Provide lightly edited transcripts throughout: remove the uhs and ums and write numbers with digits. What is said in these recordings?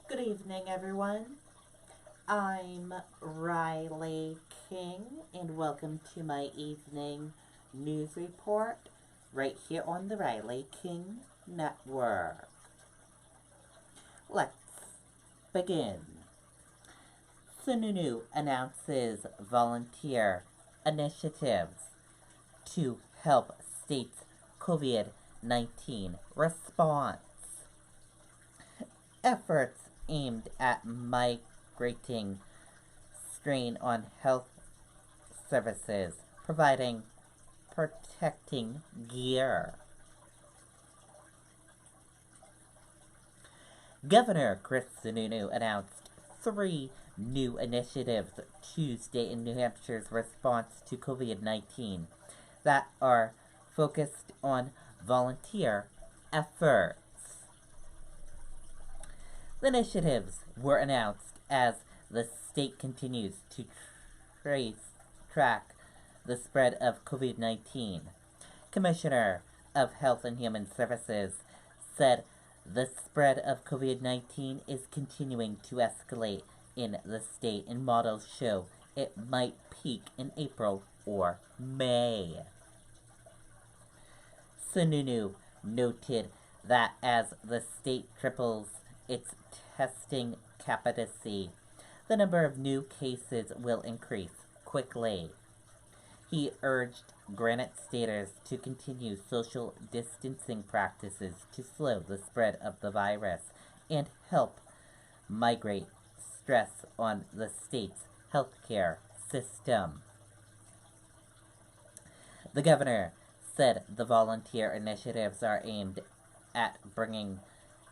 Good evening, everyone. I'm Riley King, and welcome to my evening news report right here on the Riley King Network. Let's begin. Sununu announces volunteer initiatives to help states' COVID 19 response. Efforts aimed at migrating strain on health services, providing protecting gear. Governor Chris Sununu announced 3 new initiatives Tuesday in New Hampshire's response to COVID 19 that are focused on volunteer efforts. The initiatives were announced as the state continues to track the spread of COVID 19. Commissioner of Health and Human Services said the spread of COVID 19 is continuing to escalate in the state, and models show it might peak in April or May. Sununu noted that as the state triples its testing capacity, the number of new cases will increase quickly. He urged Granite Staters to continue social distancing practices to slow the spread of the virus and help migrate stress on the state's healthcare system. The governor said the volunteer initiatives are aimed at bringing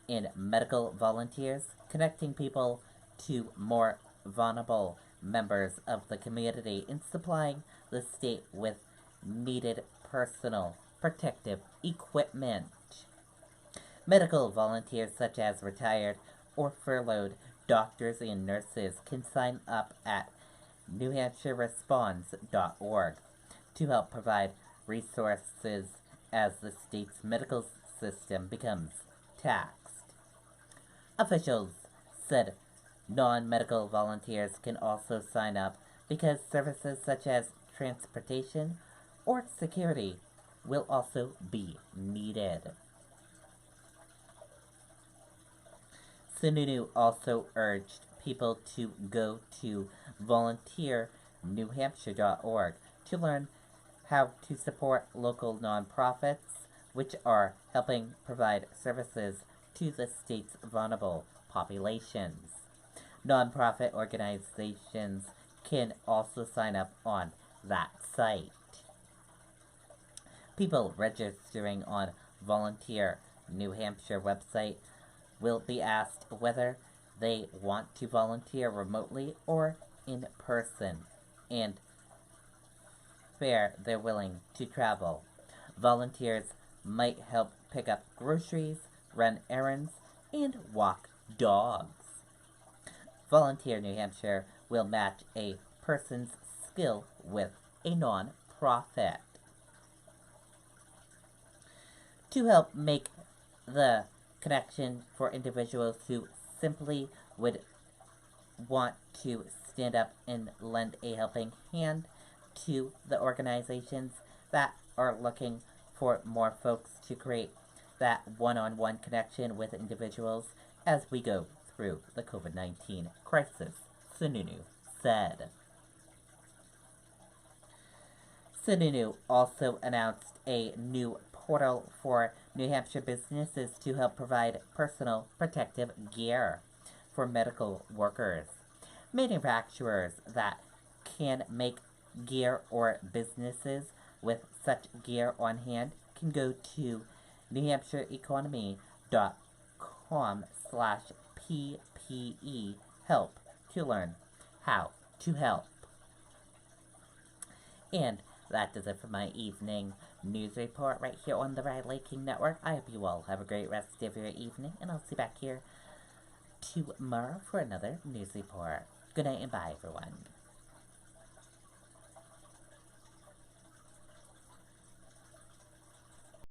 in medical volunteers, connecting people to more vulnerable members of the community, and supplying the state with needed personal protective equipment. Medical volunteers, such as retired or furloughed doctors and nurses, can sign up at newhampshireresponds.org to help provide resources as the state's medical system becomes taxed. Officials said non-medical volunteers can also sign up because services such as transportation or security will also be needed. Sununu also urged people to go to volunteernewhampshire.org to learn how to support local nonprofits, which are helping provide services to the state's vulnerable populations. Nonprofit organizations can also sign up on that site. People registering on Volunteer New Hampshire website will be asked whether they want to volunteer remotely or in person and where they're willing to travel. Volunteers might help pick up groceries, run errands, and walk dogs. Volunteer New Hampshire will match a person's skill with a non-profit. To help make the connection for individuals who simply would want to stand up and lend a helping hand to the organizations that are looking for more folks to create that one-on-one connection with individuals as we go through the COVID-19 crisis, Sununu said. Sununu also announced a new portal for New Hampshire businesses to help provide personal protective gear for medical workers. Manufacturers that can make gear or businesses with such gear on hand can go to newhampshireeconomy.com/PPE help to learn how to help. And that does it for my evening news report right here on the Riley King Network. I hope you all have a great rest of your evening, and I'll see you back here tomorrow for another news report. Good night and bye, everyone.